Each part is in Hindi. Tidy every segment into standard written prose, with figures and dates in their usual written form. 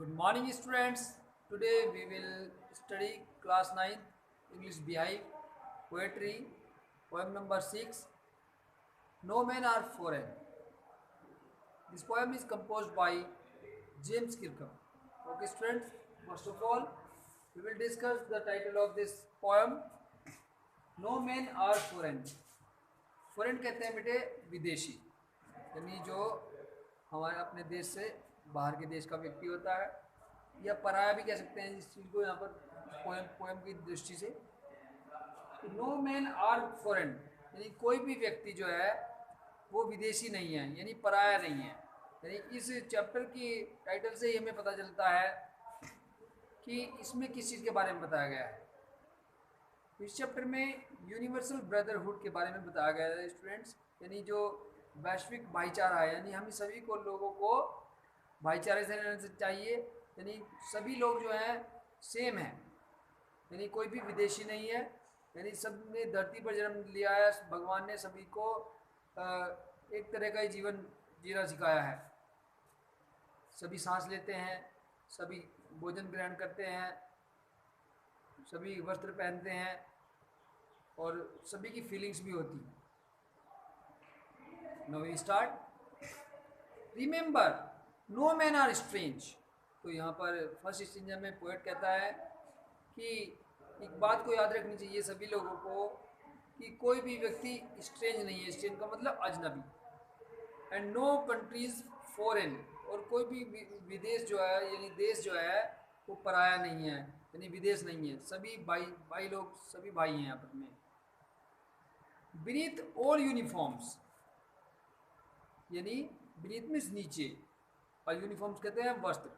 Good morning, students. Today we will study class 9 English Beehive poetry, poem number 6. No men are foreign. This poem is composed by James Kirkham. Okay, students. First of all, we will discuss the title of this poem. No men are foreign. Foreign कहते हैं बेटे विदेशी, यानी जो हमारे अपने देश से बाहर के देश का व्यक्ति होता है, या पराया भी कह सकते हैं इस चीज़ को यहाँ पर पोएम पोएम की दृष्टि से। नो मैन आर फॉरेन, यानी कोई भी व्यक्ति जो है वो विदेशी नहीं है, यानी पराया नहीं है। यानी इस चैप्टर की टाइटल से ही हमें पता चलता है कि इसमें किस चीज़ के बारे में बताया गया है। इस चैप्टर में यूनिवर्सल ब्रदरहुड के बारे में बताया गया है स्टूडेंट्स, यानी जो वैश्विक भाईचारा है, यानी हम सभी को लोगों को भाईचारे से रहना चाहिए, यानी सभी लोग जो हैं सेम हैं, यानी कोई भी विदेशी नहीं है, यानी सब ने धरती पर जन्म लिया है। भगवान ने सभी को एक तरह का ही जीवन जीना सिखाया है। सभी सांस लेते हैं, सभी भोजन ग्रहण करते हैं, सभी वस्त्र पहनते हैं और सभी की फीलिंग्स भी होती हैं। Now we start. Remember no man are strange. तो यहाँ पर फर्स्ट स्टेंजा में पोएट कहता है कि एक बात को याद रखनी चाहिए सभी लोगों को कि कोई भी व्यक्ति स्ट्रेंज नहीं है। स्ट्रेंज का मतलब अजनबी। एंड नो कंट्रीज फॉरेन, और कोई भी विदेश जो है यानी देश जो है वो पराया नहीं है, यानी विदेश नहीं है। सभी भाई लोग सभी भाई हैं आपस में। बीनीथ ऑल यूनिफॉर्म्स, यानी बीनीथ मीन्स नीचे, और यूनिफॉर्म्स कहते हैं वस्त्र,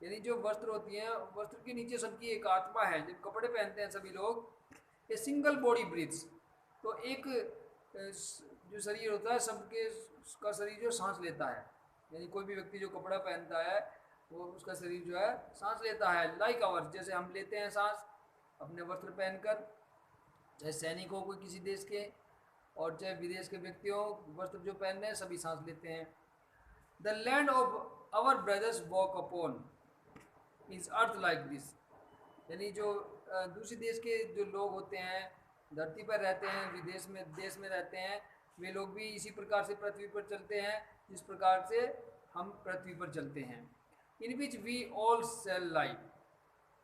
यानी जो वस्त्र होती हैं, वस्त्र के नीचे सबकी एक आत्मा है। जब कपड़े पहनते हैं सभी लोग, ए सिंगल बॉडी ब्रीथ्स, तो एक जो शरीर होता है सबके उसका शरीर जो सांस लेता है, यानी कोई भी व्यक्ति जो कपड़ा पहनता है वो उसका शरीर जो है सांस लेता है। लाइक आवर्स, जैसे हम लेते हैं सांस अपने वस्त्र पहनकर, चाहे सैनिक हो कोई किसी देश के, और चाहे विदेश के व्यक्ति हो, वस्त्र जो पहन रहे हैं सभी सांस लेते हैं। The land of our brothers walk upon is earth like this, यानी जो दूसरे देश के जो लोग होते हैं धरती पर रहते हैं, विदेश में देश में रहते हैं, वे लोग भी इसी प्रकार से पृथ्वी पर चलते हैं जिस प्रकार से हम पृथ्वी पर चलते हैं। In which we all sail life,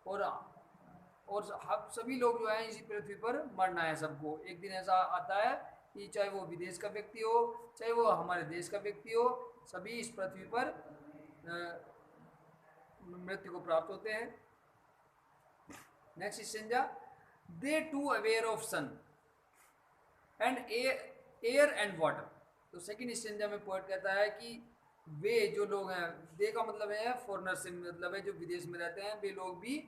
और हम सभी लोग जो हैं इसी पृथ्वी पर मरना है सबको। एक दिन ऐसा आता है कि चाहे वो विदेश का व्यक्ति हो चाहे वो हमारे देश का व्यक्ति हो, सभी इस पृथ्वी पर मृत्यु को प्राप्त होते हैं। Next stanza. They too aware of sun and air and water. तो सेकंड स्टेंजा में पोएट कहता है कि वे जो लोग हैं, दे का मतलब है फॉरनर से मतलब है जो विदेश में रहते हैं, वे लोग भी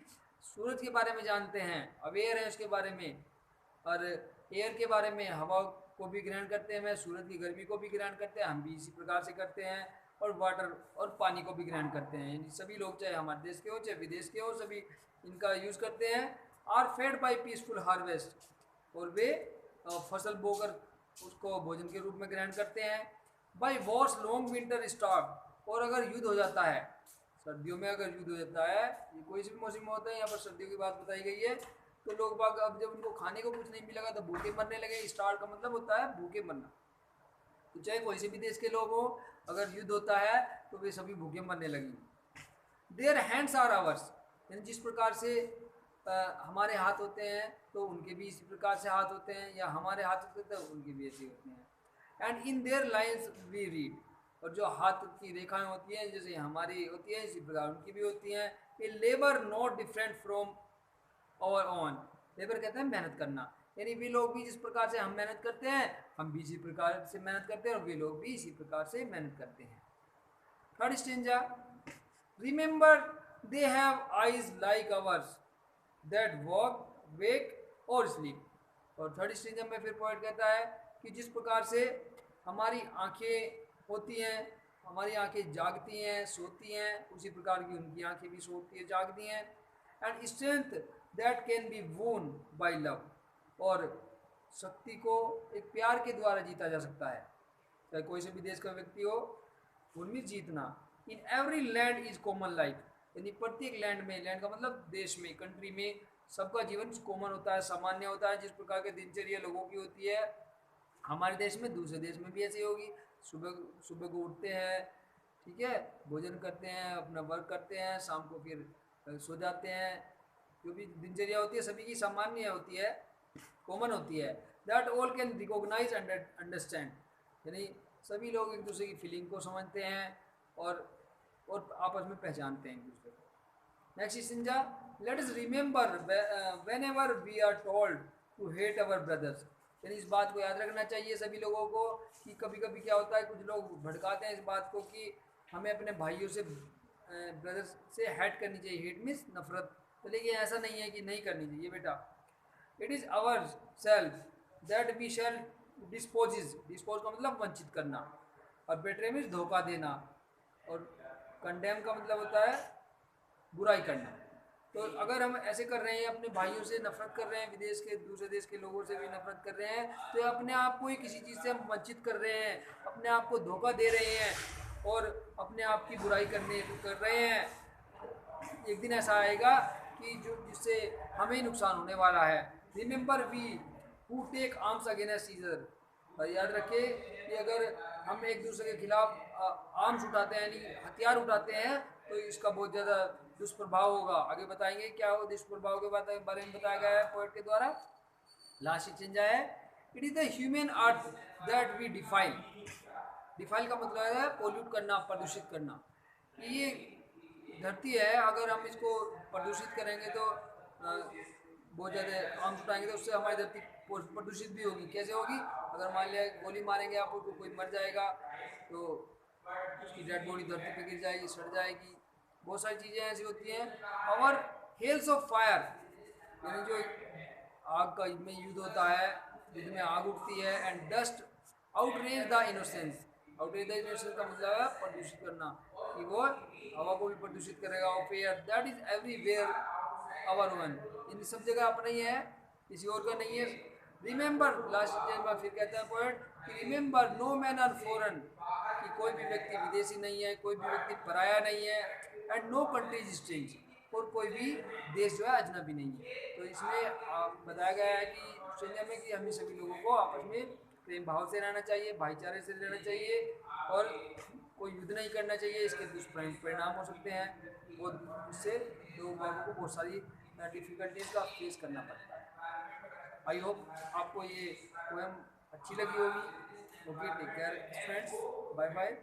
सूरज के बारे में जानते हैं, अवेयर हैं उसके बारे में, और एयर के बारे में, हवा को भी ग्रहण करते हैं, सूरज की गर्मी को भी ग्रहण करते हैं, हम भी इसी प्रकार से करते हैं, और वाटर और पानी को भी ग्रहण करते हैं। यानी सभी लोग चाहे हमारे देश के हो चाहे विदेश के हो, सभी इनका यूज़ करते हैं। Are fed by peaceful harvest, और वे फसल बोकर उसको भोजन के रूप में ग्रहण करते हैं। By Wars long winter stop, और अगर युद्ध हो जाता है सर्दियों में, अगर युद्ध हो जाता है, ये कोई सी मौसम में होता है, यहाँ पर सर्दियों की बात बताई गई है, तो लोग बाग अब जब उनको खाने को कुछ नहीं मिलेगा तो भूखे मरने लगे। स्टार का मतलब होता है भूखे मरना, तो चाहे कोई से भी देश के लोग हो, अगर युद्ध होता है तो वे सभी भूखे मरने लगेंगे। देयर हैंड्स आर आवर्स, यानी जिस प्रकार से हमारे हाथ होते हैं तो उनके भी इसी प्रकार से हाथ होते हैं, या हमारे हाथ होते हैं तो उनके भी ऐसे होते हैं। And in their lines we read, और जो हाथ की रेखाएं होती हैं जैसे हमारी होती हैं इसी प्रकार उनकी भी होती हैं। A labour not different from और ऑन, लेबर कहते हैं मेहनत करना, यानी वे लोग भी जिस प्रकार से हम मेहनत करते हैं हम भी इसी प्रकार से मेहनत करते हैं, और वे लोग भी इसी प्रकार से मेहनत करते हैं। Third stanza. Remember they have eyes like ours that walk wake और स्लीप, और थर्ड स्टेंजा में फिर पॉइंट कहता है कि जिस प्रकार से हमारी आंखें होती हैं, हमारी आंखें जागती हैं सोती हैं, उसी प्रकार की उनकी आंखें भी सोती हैं जागती हैं। And strength that can be वोन बाई लव, और शक्ति को एक प्यार के द्वारा जीता जा सकता है, चाहे कोई से भी देश का व्यक्ति हो, उनमें जीतना। In every land is common life, यानी प्रत्येक लैंड में, लैंड का मतलब देश में, कंट्री में, सबका जीवन कॉमन होता है, सामान्य होता है। जिस प्रकार की दिनचर्या लोगों की होती है हमारे देश में, दूसरे देश में भी ऐसी होगी। सुबह सुबह को उठते हैं, ठीक है, भोजन करते हैं, अपना वर्क करते हैं, शाम को फिर सो जाते हैं। जो भी दिनचर्या होती है सभी की सामान्य होती है, कॉमन होती है। That all can recognise and understand, यानी सभी लोग एक दूसरे की फीलिंग को समझते हैं और आपस में पहचानते हैं एक दूसरे को। Next is stanza, let us remember whenever we are told to hate our brothers, यानी इस बात को याद रखना चाहिए सभी लोगों को कि कभी कभी क्या होता है, कुछ लोग भड़काते हैं इस बात को कि हमें अपने भाइयों से, ब्रदर्स से हेट करनी चाहिए। हेट मीन्स नफरत, तो लेकिन ऐसा नहीं है कि नहीं करनी चाहिए बेटा। It is ourselves that we shall dispossess, dispose का मतलब वंचित करना, और बेट्रे मीन्स धोखा देना, और कंडेम का मतलब होता है बुराई करना। तो अगर हम ऐसे कर रहे हैं, अपने भाइयों से नफरत कर रहे हैं, विदेश के दूसरे देश के लोगों से भी नफरत कर रहे हैं, तो अपने आप को ही किसी चीज़ से हम वंचित कर रहे हैं, अपने आप को धोखा दे रहे हैं और अपने आप की बुराई करने कर रहे हैं। एक दिन ऐसा आएगा कि जो जिससे हमें नुकसान होने वाला है। Remember we who take arms against Caesar, और याद रखें कि अगर हम एक दूसरे के खिलाफ आर्म्स उठाते हैं यानी हथियार उठाते हैं तो इसका बहुत ज़्यादा दुष्प्रभाव होगा। आगे बताएंगे क्या हो दुष्प्रभाव के बारे में बताया गया है पोएट के द्वारा। लास्ट चेंज है, it is the human earth that we defile. Defile का मतलब है पोल्यूट करना, प्रदूषित करना। ये धरती है, अगर हम इसको प्रदूषित करेंगे तो बहुत ज़्यादा आम उठाएंगे तो उससे हमारी धरती प्रदूषित भी होगी। कैसे होगी? अगर मान लिया गोली मारेंगे आप उसको, कोई मर जाएगा तो उसकी डेड बॉडी धरती पे गिर जाएगी, सड़ जाएगी। बहुत सारी चीज़ें ऐसी होती हैं। और हेल्स ऑफ फायर, यानी जो आग का में युद्ध होता है, युद्ध में आग उठती है। And dust outrage the innocence, outrage the innocence का मतलब है प्रदूषित करना, कि वो हवा को भी प्रदूषित करेगा। और fair that is everywhere our one, इन सब जगह अपना ही है, किसी और का नहीं है। रिमेंबर, लास्ट स्टेज में फिर कहता है पोएट कि remember no man are foreign, कि कोई भी व्यक्ति विदेशी नहीं है, कोई भी व्यक्ति पराया नहीं है। And no country is strange, और कोई भी देश जो है अजनबी नहीं है। तो इसमें बताया गया है कि ऑस्ट्रेलिया में कि हमें सभी लोगों को आपस में प्रेम भाव से रहना चाहिए, भाईचारे से रहना चाहिए, और कोई युद्ध नहीं करना चाहिए। इसके दुष्परिणाम हो सकते हैं, वो इससे लोगों को बहुत सारी डिफ़िकल्टीज का फेस करना पड़ता है। आई होप आपको ये पोएम अच्छी लगी होगी। Okay, take care friends, bye bye.